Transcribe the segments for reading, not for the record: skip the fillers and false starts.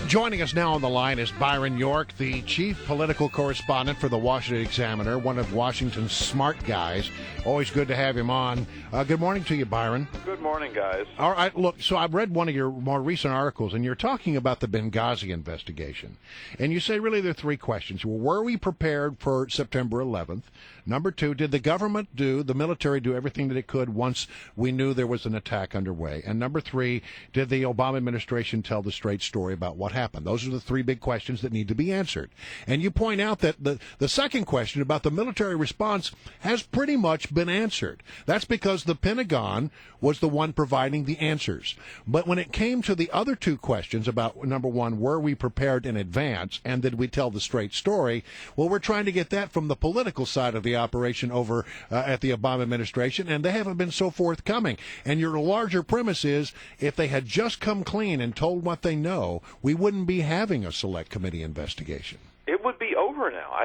Joining us now on the line is Byron York, the chief political correspondent for the Washington Examiner, one of Washington's smart guys. Always good to have him on. Good morning to you, Byron. Good morning, guys. All right, look, so I've read one of your more recent articles, and you're talking about the Benghazi investigation. And you say really there are three questions. Well, were we prepared for September 11th? Number two, did the military do everything that it could once we knew there was an attack underway? And number three, did the Obama administration tell the straight story about what happened? Those are the three big questions that need to be answered. And you point out that the second question about the military response has pretty much been answered. That's because the Pentagon was the one providing the answers. But when it came to the other two questions about, number one, were we prepared in advance, and did we tell the straight story? Well, we're trying to get that from the political side of the operation over at the Obama administration, and they haven't been so forthcoming. And your larger premise is, if they had just come clean and told what they know, we wouldn't be having a select committee investigation. It would be over now.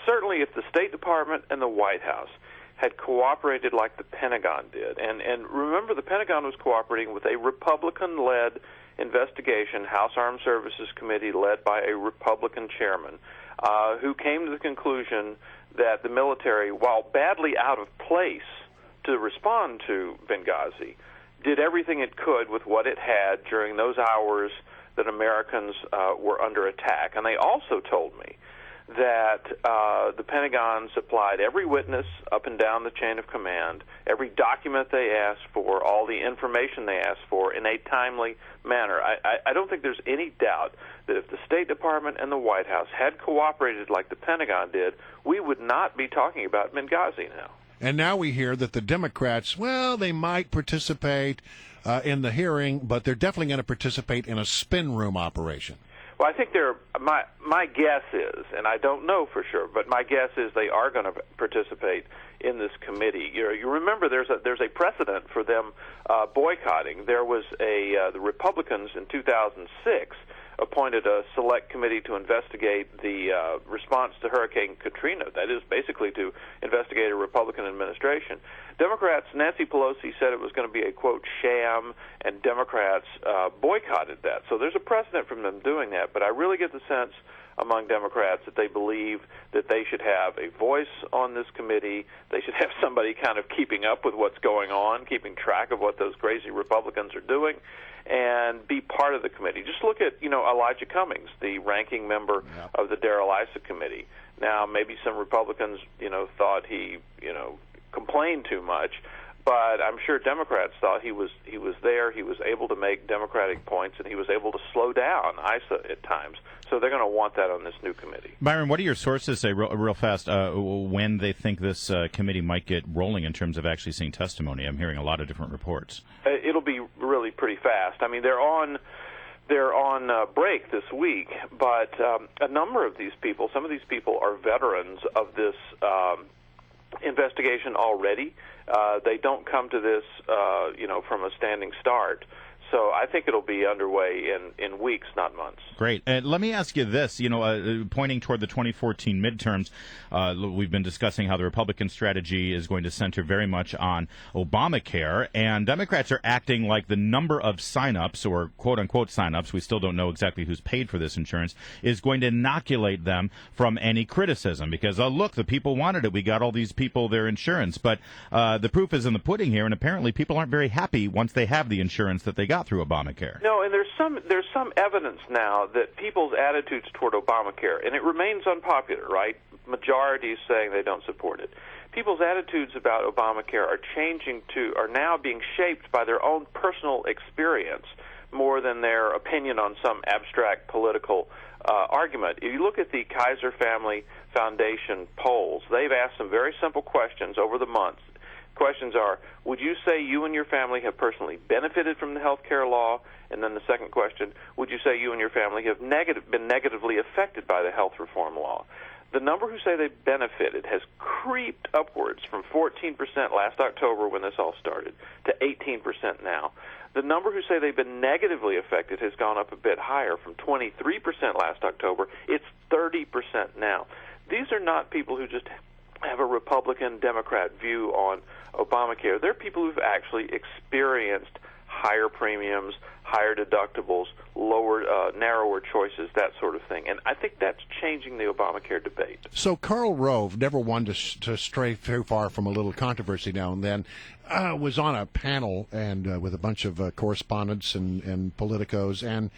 Certainly if the State Department and the White House had cooperated like the Pentagon did, and remember the Pentagon was cooperating with a Republican-led investigation, House Armed Services Committee led by a Republican chairman, who came to the conclusion that the military, while badly out of place to respond to Benghazi, did everything it could with what it had during those hours that Americans were under attack. And they also told me that the Pentagon supplied every witness up and down the chain of command, every document they asked for, all the information they asked for in a timely manner. I don't think there's any doubt that if the State Department and the White House had cooperated like the Pentagon did, we would not be talking about Benghazi now. And now we hear that the Democrats, well, they might participate in the hearing, but they're definitely going to participate in a spin room operation. Well, I think my guess is, and I don't know for sure, but my guess is they are going to participate in this committee. You remember there's a precedent for them boycotting. There was the Republicans in 2006 appointed a select committee to investigate the response to Hurricane Katrina. That is basically to investigate a Republican administration. Democrats, Nancy Pelosi said it was going to be a, quote, sham, and Democrats boycotted that. So there's a precedent from them doing that, but I really get the sense among Democrats that they believe that they should have a voice on this committee. They should have somebody kind of keeping up with what's going on, keeping track of what those crazy Republicans are doing, and be part of the committee. Just look at, Elijah Cummings, the ranking member of the Darrell Issa committee. Now, maybe some Republicans, thought he, complained too much, but I'm sure Democrats thought he was there, he was able to make Democratic points, and he was able to slow down Issa at times. So they're going to want that on this new committee. Byron, what do your sources say, real fast, when they think this committee might get rolling in terms of actually seeing testimony? I'm hearing a lot of different reports. It'll be really pretty fast. I mean, they're on break this week, but a number of these people, some of these people are veterans of this investigation already. They don't come to this, from a standing start. So I think it'll be underway in weeks, not months. Great. Let me ask you this. Pointing toward the 2014 midterms, we've been discussing how the Republican strategy is going to center very much on Obamacare, and Democrats are acting like the number of sign-ups, or quote-unquote sign-ups, we still don't know exactly who's paid for this insurance, is going to inoculate them from any criticism. Because, look, the people wanted it. We got all these people their insurance. But the proof is in the pudding here, and apparently people aren't very happy once they have the insurance that they got through Obamacare. No, and there's some evidence now that people's attitudes toward Obamacare, and it remains unpopular, right? Majorities saying they don't support it. People's attitudes about Obamacare are now being shaped by their own personal experience more than their opinion on some abstract political argument. If you look at the Kaiser Family Foundation polls, they've asked some very simple questions over the months. Questions are, would you say you and your family have personally benefited from the health care law? And then the second question, would you say you and your family have been negatively affected by the health reform law? The number who say they've benefited has creeped upwards from 14% last October when this all started to 18% now. The number who say they've been negatively affected has gone up a bit higher from 23% last October. It's 30% now. These are not people who just have a Republican-Democrat view on Obamacare. They're people who've actually experienced higher premiums, higher deductibles, narrower choices, that sort of thing. And I think that's changing the Obamacare debate. So Karl Rove, never one to stray too far from a little controversy now and then, was on a panel and with a bunch of correspondents and politicos, and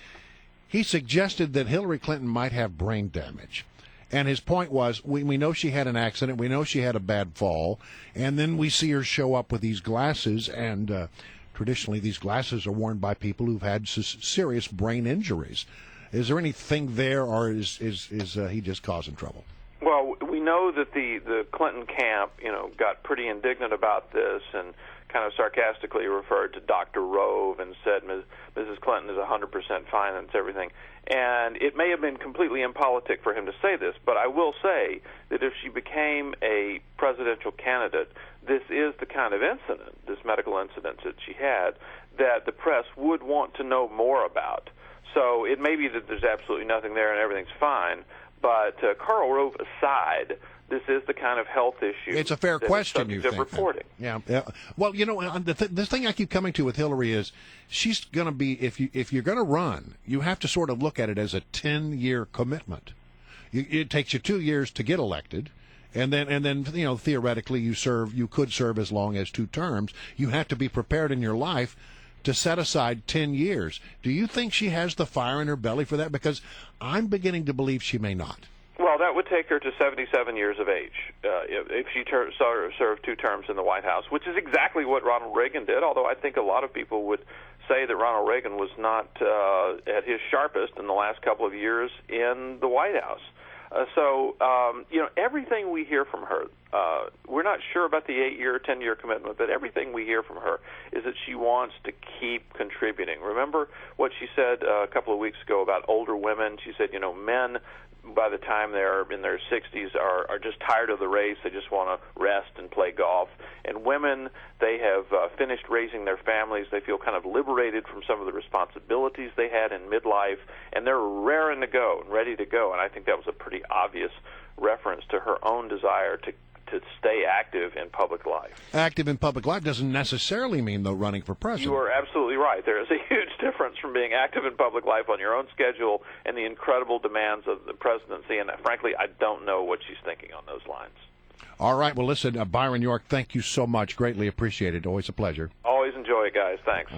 he suggested that Hillary Clinton might have brain damage. And his point was, we know she had an accident, we know she had a bad fall, and then we see her show up with these glasses, and traditionally these glasses are worn by people who've had serious brain injuries. Is there anything there, or is he just causing trouble? Well, we know that the Clinton camp, got pretty indignant about this and kind of sarcastically referred to Dr. Rove and said Mrs. Clinton is 100% fine and everything. And it may have been completely impolitic for him to say this, but I will say that if she became a presidential candidate, this is the kind of incident, this medical incident that she had, that the press would want to know more about. So it may be that there's absolutely nothing there and everything's fine, but Karl Rove aside, this is the kind of health issue. It's a fair question, you think? Reporting. Yeah. Well, the thing I keep coming to with Hillary is she's going to be, if you're going to run, you have to sort of look at it as a 10-year commitment. It takes you 2 years to get elected, and then theoretically you could serve as long as 2 terms. You have to be prepared in your life to set aside 10 years. Do you think she has the fire in her belly for that? Because I'm beginning to believe she may not. Well, that would take her to 77 years of age if she served 2 terms in the White House, which is exactly what Ronald Reagan did, although I think a lot of people would say that Ronald Reagan was not at his sharpest in the last couple of years in the White House. Everything we hear from her, we're not sure about the 8-year or 10-year commitment, but everything we hear from her is that she wants to keep contributing. Remember what she said a couple of weeks ago about older women? She said, men, by the time they're in their 60s, are just tired of the race. They just want to rest and play golf. And women, they have finished raising their families. They feel kind of liberated from some of the responsibilities they had in midlife, and they're raring to go and ready to go. And I think that was a pretty obvious reference to her own desire to stay active in public life. Active in public life doesn't necessarily mean, though, running for president. You are absolutely right. There is a huge difference from being active in public life on your own schedule and the incredible demands of the presidency, and frankly, I don't know what she's thinking on those lines. All right. Well, listen, Byron York, thank you so much. Greatly appreciated. Always a pleasure. Always enjoy it, guys. Thanks.